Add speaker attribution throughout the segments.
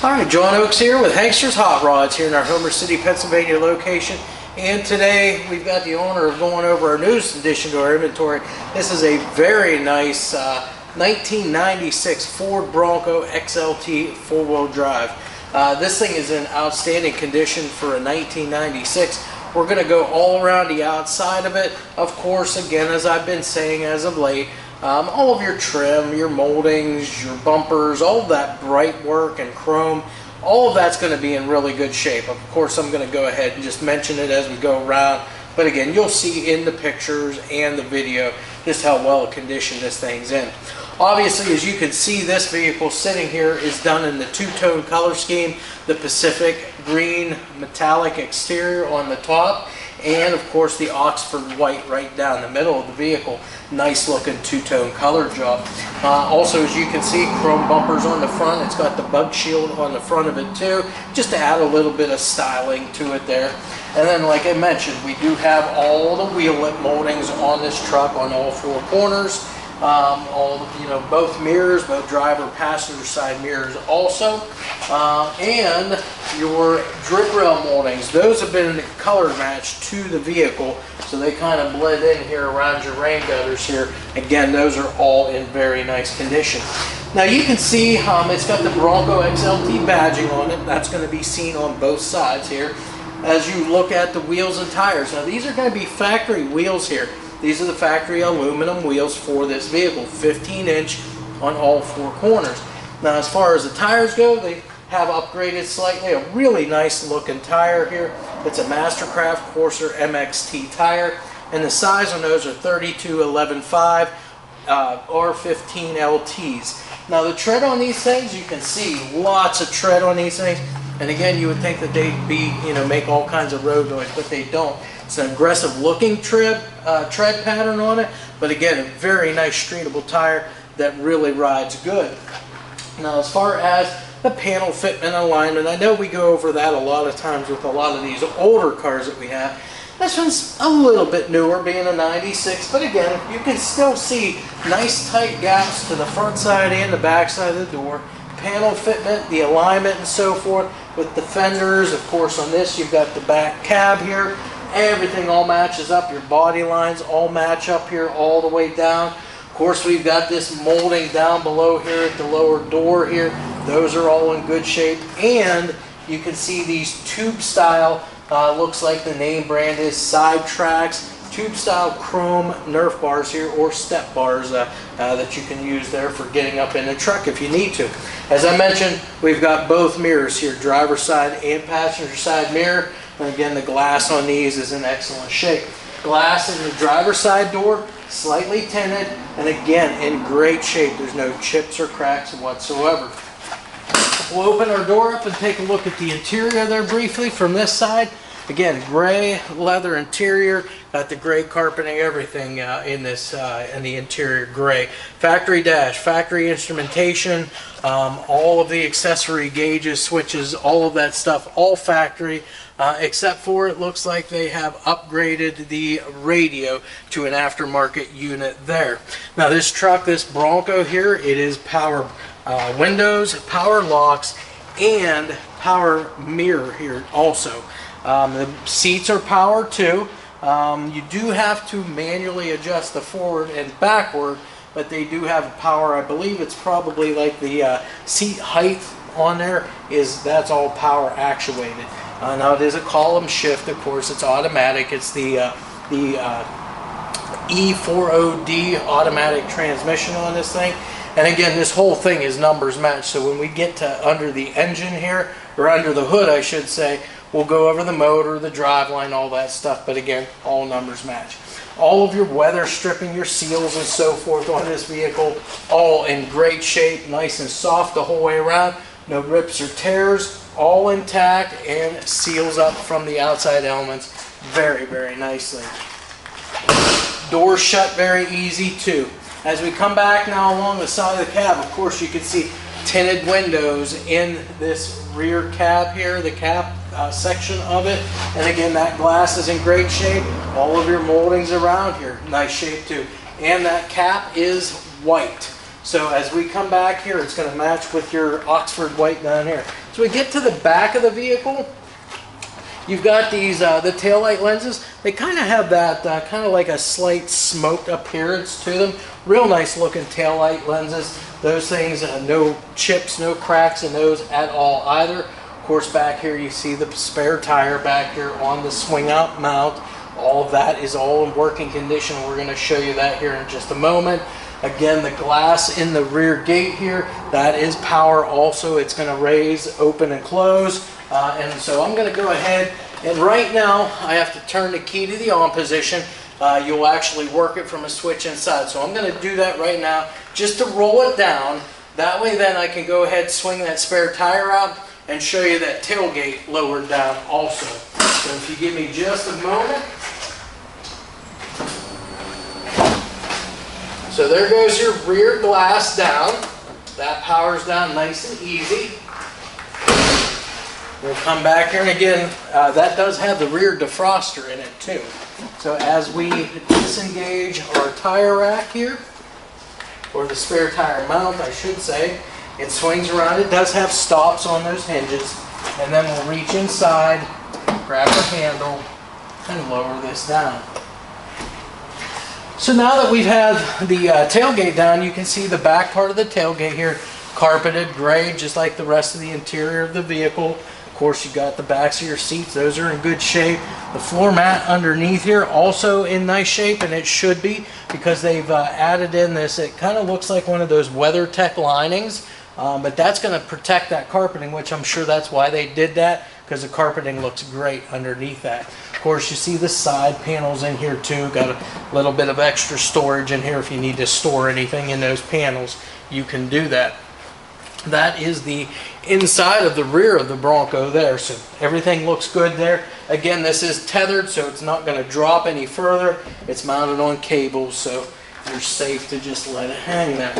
Speaker 1: Alright, John Oakes here with Hankster's Hot Rods here in our Homer City, Pennsylvania location. And today we've got the honor of going over our newest addition to our inventory. This is a very nice 1996 Ford Bronco XLT four-wheel drive. This thing is in outstanding condition for a 1996. We're going to go all around the outside of it. Of course, again, as I've been saying as of late, all of your trim, your moldings, your bumpers, all of that bright work and chrome, all of that's going to be in really good shape. Of course, I'm going to go ahead and just mention it as we go around. But again, you'll see in the pictures and the video just how well conditioned this thing's in. Obviously, as you can see, this vehicle sitting here is done in the two-tone color scheme, the Pacific green metallic exterior on the top, and of course the Oxford white right down the middle of the vehicle. Nice looking two-tone color job. Also, as you can see, chrome bumpers on the front. It's got the bug shield on the front of it too, just to add a little bit of styling to it there. And then, like I mentioned, we do have all the wheel lip moldings on this truck on all four corners. Both mirrors, both driver passenger side mirrors also, and your drip rail moldings, those have been color matched to the vehicle, so they kind of blend in here around your rain gutters here. Again, those are all in very nice condition. Now you can see it's got the Bronco XLT badging on it. That's going to be seen on both sides here as you look at the wheels and tires. Now these are going to be factory wheels here. These are the factory aluminum wheels for this vehicle, 15-inch on all four corners. Now, as far as the tires go, they have upgraded slightly. A really nice looking tire here. It's a Mastercraft Corsair MXT tire, and the size on those are 32-11.5 R15 LTs. Now, the tread on these things, you can see lots of tread on these things. And again, you would think that they'd be, make all kinds of road noise, but they don't. It's an aggressive looking tread pattern on it, but again, a very nice streetable tire that really rides good. Now, as far as the panel fitment alignment, I know we go over that a lot of times with a lot of these older cars that we have. This one's a little bit newer, being a 96, but again, you can still see nice tight gaps to the front side and the back side of the door. Panel fitment, the alignment and so forth with the fenders. Of course, on this you've got the back cab here. Everything all matches up. Your body lines all match up here all the way down. Of course, we've got this molding down below here at the lower door here. Those are all in good shape. And you can see these tube style, looks like the name brand is side Trax, tube style chrome Nerf bars here, or step bars that you can use there for getting up in the truck if you need to. As I mentioned, we've got both mirrors here, driver side and passenger side mirror. And again, the glass on these is in excellent shape. Glass in the driver's side door, slightly tinted, and again, in great shape. There's no chips or cracks whatsoever. We'll open our door up and take a look at the interior there briefly from this side. Again, gray leather interior, got the gray carpeting, everything in the interior gray. Factory dash, factory instrumentation, all of the accessory gauges, switches, all of that stuff, all factory, except for it looks like they have upgraded the radio to an aftermarket unit there. Now this truck, this Bronco here, it is power windows, power locks, and power mirror here also. The seats are power too. You do have to manually adjust the forward and backward, but they do have power. I believe it's probably like the seat height on there that's all power actuated. Now it is a column shift, of course. It's automatic. It's the E40D automatic transmission on this thing. And again, this whole thing is numbers matched. So when we get to under the engine here, or under the hood, I should say, we'll go over the motor, the driveline, all that stuff. But again, all numbers match. All of your weather stripping, your seals and so forth on this vehicle, all in great shape, nice and soft the whole way around. No rips or tears, all intact, and seals up from the outside elements very, very nicely. Doors shut very easy too. As we come back now along the side of the cab, of course you can see tinted windows in this rear cab here, the cab section of it. And again, that glass is in great shape. All of your moldings around here, nice shape too. And that cap is white. So as we come back here, it's going to match with your Oxford white down here. So we get to the back of the vehicle. You've got these, the taillight lenses. They kind of have that kind of like a slight smoked appearance to them. Real nice looking taillight lenses. Those things, no chips, no cracks in those at all either. Of course, back here you see the spare tire back here on the swing out mount. All of that is all in working condition. We're going to show you that here in just a moment. Again, the glass in the rear gate here, that is power also. It's going to raise, open, and close. And so I'm going to go ahead, and right now I have to turn the key to the on position. You'll actually work it from a switch inside. So I'm going to do that right now just to roll it down. That way then I can go ahead, swing that spare tire out, and show you that tailgate lowered down also. So if you give me just a moment. So there goes your rear glass down. That powers down nice and easy. We'll come back here, and again, that does have the rear defroster in it too. So as we disengage our tire rack here, or the spare tire mount I should say, it swings around. It does have stops on those hinges, and then we'll reach inside, grab the handle, and lower this down. So now that we've had the tailgate down, you can see the back part of the tailgate here, carpeted gray, just like the rest of the interior of the vehicle. Of course, you got the backs of your seats. Those are in good shape. The floor mat underneath here also in nice shape, and it should be because they've added in this. It kind of looks like one of those WeatherTech linings, but that's going to protect that carpeting, which I'm sure that's why they did that, because the carpeting looks great underneath that. Of course, you see the side panels in here too. Got a little bit of extra storage in here if you need to store anything in those panels. You can do that. That is the inside of the rear of the Bronco there. So everything looks good there. Again, this is tethered, so it's not going to drop any further. It's mounted on cables, so you're safe to just let it hang there.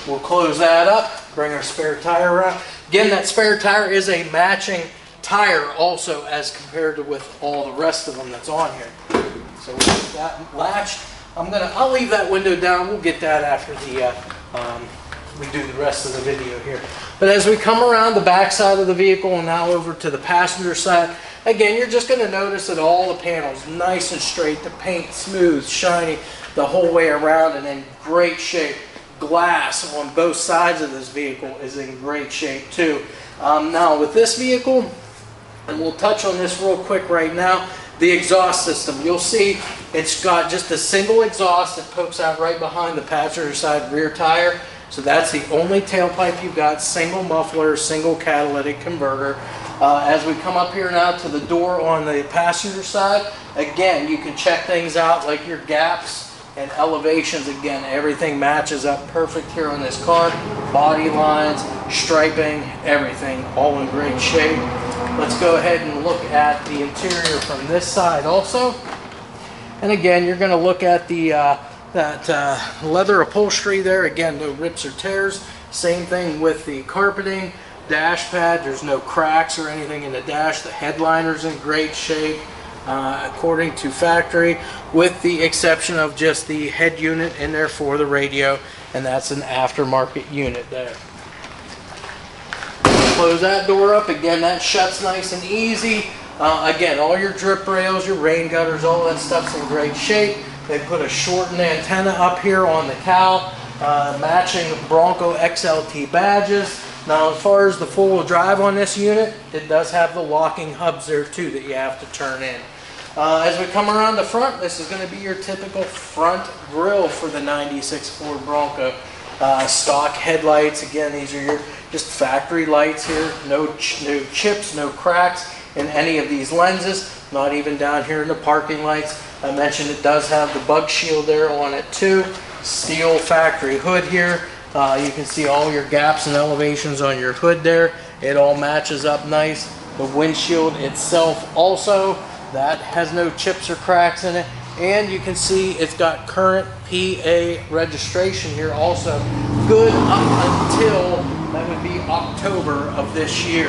Speaker 1: We'll close that up, bring our spare tire out. Again, that spare tire is a matching tire also as compared to with all the rest of them that's on here. So we'll get that latched. I'll leave that window down. We'll get that after we do the rest of the video here. But as we come around the back side of the vehicle and now over to the passenger side, again, you're just going to notice that all the panels nice and straight, the paint smooth, shiny the whole way around, and in great shape. Glass on both sides of this vehicle is in great shape too. Now with this vehicle, and we'll touch on this real quick right now, the exhaust system. You'll see it's got just a single exhaust that pokes out right behind the passenger side rear tire. So that's the only tailpipe you've got, single muffler, single catalytic converter. As we come up here now to the door on the passenger side, again, you can check things out like your gaps and elevations. Again, everything matches up perfect here on this car. Body lines, striping, everything, all in great shape. Let's go ahead and look at the interior from this side also. And again, you're going to look at the that leather upholstery there. Again, no rips or tears. Same thing with the carpeting, dash pad. There's no cracks or anything in the dash. The headliner's in great shape according to factory, with the exception of just the head unit in there for the radio, and that's an aftermarket unit there. Close that door up. Again, that shuts nice and easy. Again, all your drip rails, your rain gutters, all that stuff's in great shape. They put a shortened antenna up here on the cowl, matching Bronco XLT badges. Now, as far as the four-wheel drive on this unit, it does have the locking hubs there too that you have to turn in. As we come around the front, this is going to be your typical front grille for the 96 Ford Bronco. Stock headlights. Again, these are your just factory lights here. No chips, no cracks in any of these lenses. Not even down here in the parking lights. I mentioned it does have the bug shield there on it too. Steel factory hood here. You can see all your gaps and elevations on your hood there. It all matches up nice. The windshield itself also, that has no chips or cracks in it. And you can see it's got current PA registration here also. Good up until, that would be October of this year.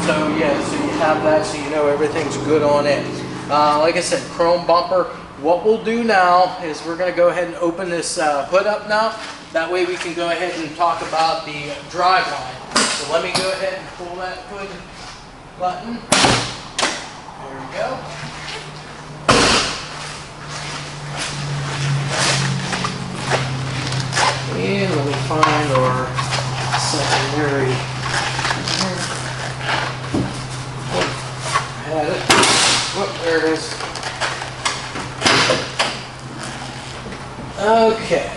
Speaker 1: So yeah, so you have that so you know everything's good on it. Like I said, chrome bumper. What we'll do now is we're going to go ahead and open this hood up now. That way we can go ahead and talk about the driveline. So let me go ahead and pull that hood button. There we go. And let me find our secondary. Oh, I had it. Oh, there it is. Okay.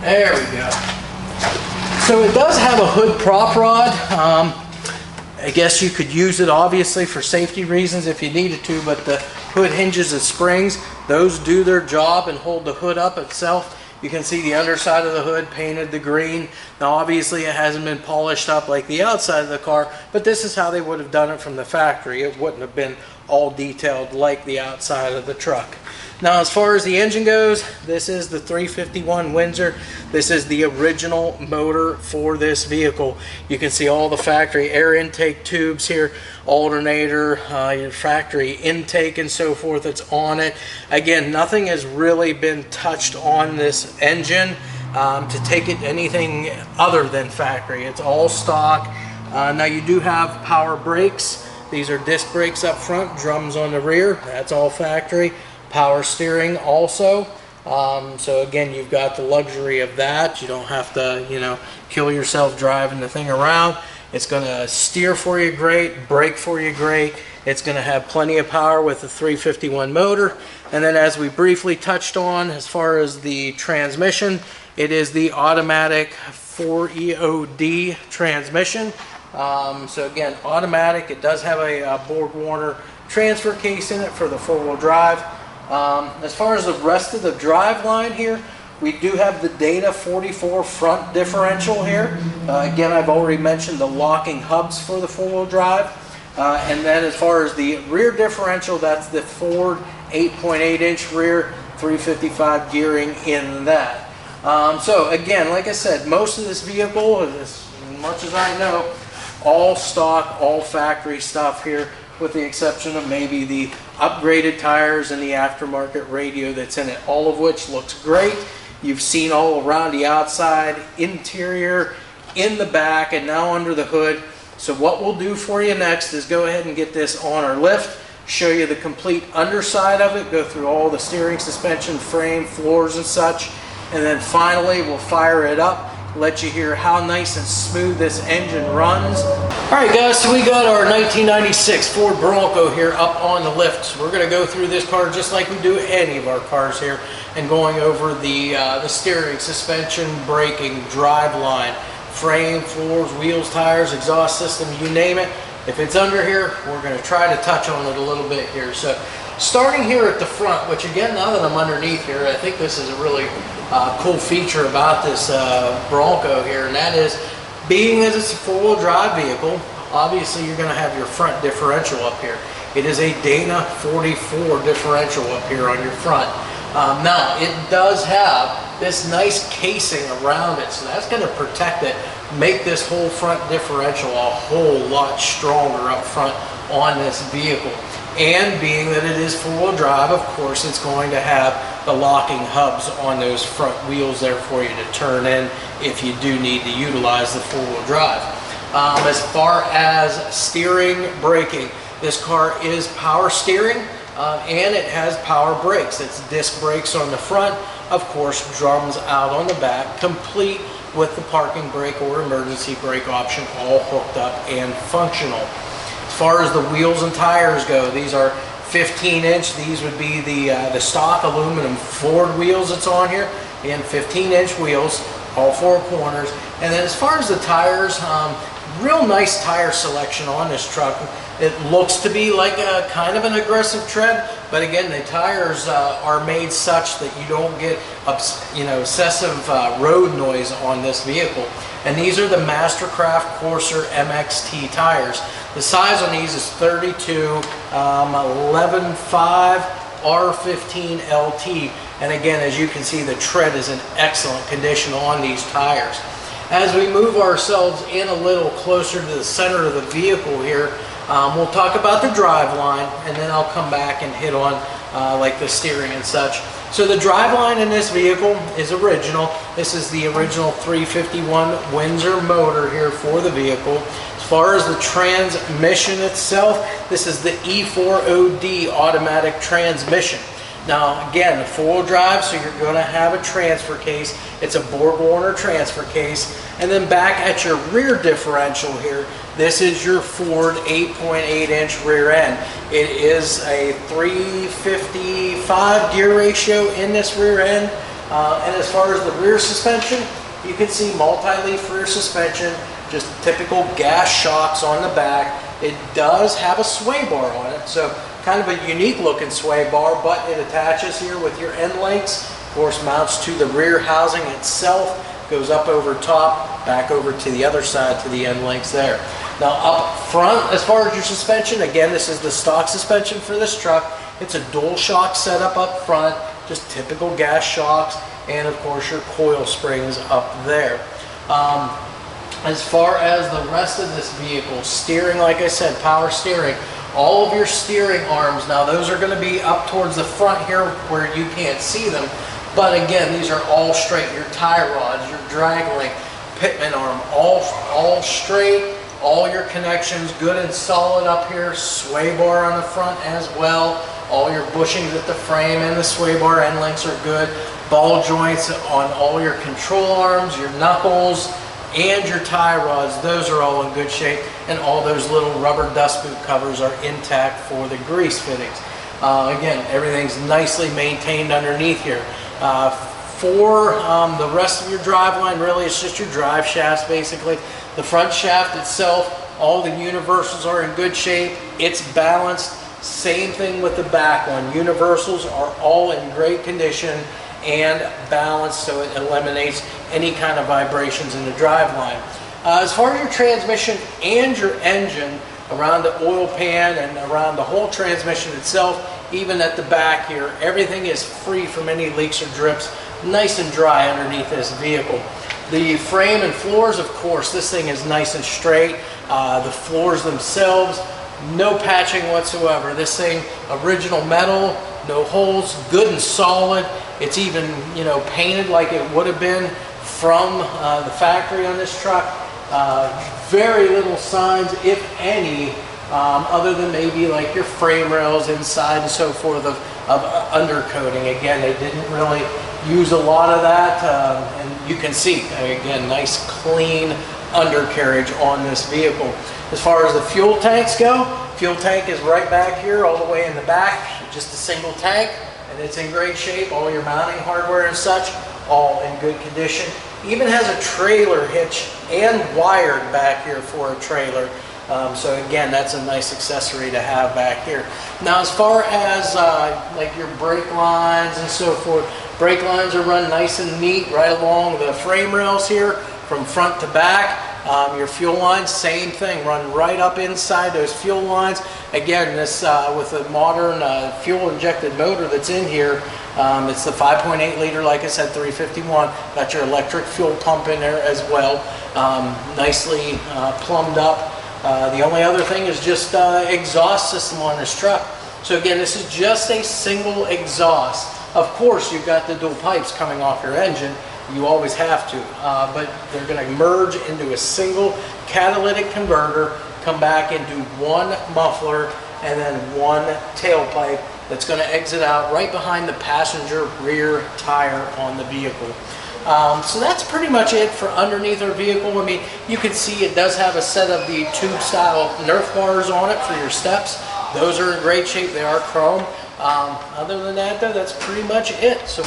Speaker 1: There we go. So it does have a hood prop rod. I guess you could use it obviously for safety reasons if you needed to, but the hood hinges and springs, those do their job and hold the hood up itself. You can see the underside of the hood painted the green. Now obviously it hasn't been polished up like the outside of the car, but this is how they would have done it from the factory. It wouldn't have been all detailed like the outside of the truck. Now as far as the engine goes, this is the 351 Windsor. This is the original motor for this vehicle. You can see all the factory air intake tubes here, alternator, your factory intake and so forth that's on it. Again, nothing has really been touched on this engine to take it anything other than factory. It's all stock. Now you do have power brakes. These are disc brakes up front, drums on the rear. That's all factory. Power steering also. So again, you've got the luxury of that. You don't have to, you know, kill yourself driving the thing around. It's going to steer for you great, brake for you great. It's going to have plenty of power with the 351 motor. And then as we briefly touched on, as far as the transmission, it is the automatic 4EOD transmission. So again, automatic. It does have a Borg-Warner transfer case in it for the four-wheel drive. As far as the rest of the drive line here, we do have the Dana 44 front differential here. Again, I've already mentioned the locking hubs for the four-wheel drive. And then as far as the rear differential, that's the Ford 8.8-inch rear, 355 gearing in that. So again, like I said, most of this vehicle, as much as I know, all stock, all factory stuff here, with the exception of maybe the upgraded tires and the aftermarket radio that's in it, all of which looks great. You've seen all around the outside, interior, in the back, and now under the hood. So what we'll do for you next is go ahead and get this on our lift, show you the complete underside of it, go through all the steering, suspension, frame, floors and such, and then finally we'll fire it up, let you hear how nice and smooth this engine runs. Alright guys, so we got our 1996 Ford Bronco here up on the lift. So we're going to go through this car just like we do any of our cars here, and going over the steering, suspension, braking, drive line, frame, floors, wheels, tires, exhaust system, you name it. If it's under here, we're going to try to touch on it a little bit here. So starting here at the front, which again, now that I'm underneath here, I think this is a really cool feature about this Bronco here, and that is, being that it's a four-wheel drive vehicle, obviously you're going to have your front differential up here. It is a Dana 44 differential up here on your front. Now, it does have this nice casing around it, so that's going to protect it, make this whole front differential a whole lot stronger up front on this vehicle. And being that it is four-wheel drive, of course, it's going to have the locking hubs on those front wheels there for you to turn in if you do need to utilize the four-wheel drive. As far as steering, braking, this car is power steering and it has power brakes. It's disc brakes on the front, of course, drums out on the back, complete with the parking brake or emergency brake option all hooked up and functional. As far as the wheels and tires go, these are 15-inch. These would be the stock aluminum Ford wheels that's on here. Again, 15-inch wheels, all four corners. And then as far as the tires, real nice tire selection on this truck. It looks to be like a kind of an aggressive tread, but again, the tires are made such that you don't get excessive road noise on this vehicle. And these are the Mastercraft Corsair MXT tires. The size on these is 32 11.5 R15 LT. And again, as you can see, the tread is in excellent condition on these tires. As we move ourselves in a little closer to the center of the vehicle here, We'll talk about the drive line, and then I'll come back and hit on like the steering and such. So the drive line in this vehicle is original. This is the original 351 Windsor motor here for the vehicle. As far as the transmission itself, this is the E4OD automatic transmission. Now again, the four-wheel drive, so you're going to have a transfer case. It's a Borg-Warner transfer case. And then back at your rear differential here, this is your Ford 8.8-inch rear end. It is a 355 gear ratio in this rear end. And as far as the rear suspension, you can see multi-leaf rear suspension, just typical gas shocks on the back. It does have a sway bar on it, so kind of a unique looking sway bar, but it attaches here with your end links. Of course, mounts to the rear housing itself, goes up over top, back over to the other side to the end links there. Now up front, as far as your suspension, again, this is the stock suspension for this truck. It's a dual shock setup up front, just typical gas shocks, and of course your coil springs up there. As far as the rest of this vehicle, steering, like I said, power steering. All of your steering arms, now those are going to be up towards the front here where you can't see them, but again, these are all straight. Your tie rods, your drag link, pitman arm, all straight. All your connections good and solid up here. Sway bar on the front as well. All your bushings at the frame and the sway bar end links are good. Ball joints on all your control arms, your knuckles, and your tie rods, those are all in good shape, and all those little rubber dust boot covers are intact for the grease fittings. Again, everything's nicely maintained underneath here. For the rest of your drive line, really it's just your drive shafts basically. The front shaft itself, all the universals are in good shape. It's balanced. Same thing with the back one. Universals are all in great condition and balanced, so it eliminates any kind of vibrations in the drive line. As far as your transmission and your engine, around the oil pan and around the whole transmission itself, even at the back here, everything is free from any leaks or drips, nice and dry underneath this vehicle. The frame and floors, of course, this thing is nice and straight. The floors themselves, no patching whatsoever. This thing, original metal, no holes, good and solid. It's even, you know, painted like it would have been from the factory on this truck. Very little signs, if any, other than maybe like your frame rails inside and so forth of undercoating. Again, they didn't really use a lot of that, and you can see, again, nice clean undercarriage on this vehicle. As far as the fuel tanks go, fuel tank is right back here, all the way in the back, just a single tank, and it's in great shape. All your mounting hardware and such, all in good condition. Even has a trailer hitch and wired back here for a trailer. So again, that's a nice accessory to have back here. Now as far as like your brake lines and so forth, brake lines are run nice and neat right along the frame rails here from front to back. Your fuel lines, same thing, run right up inside those fuel lines. Again, this with the modern fuel injected motor that's in here, it's the 5.8 liter, like I said, 351. Got your electric fuel pump in there as well, nicely plumbed up. The only other thing is just exhaust system on this truck. So again, this is just a single exhaust. Of course, you've got the dual pipes coming off your engine. You always have to, but they're going to merge into a single catalytic converter, come back into one muffler, and then one tailpipe that's going to exit out right behind the passenger rear tire on the vehicle. So that's pretty much it for underneath our vehicle. I mean, you can see it does have a set of the tube style Nerf bars on it for your steps. Those are in great shape. They are chrome. Other than that, though, that's pretty much it. So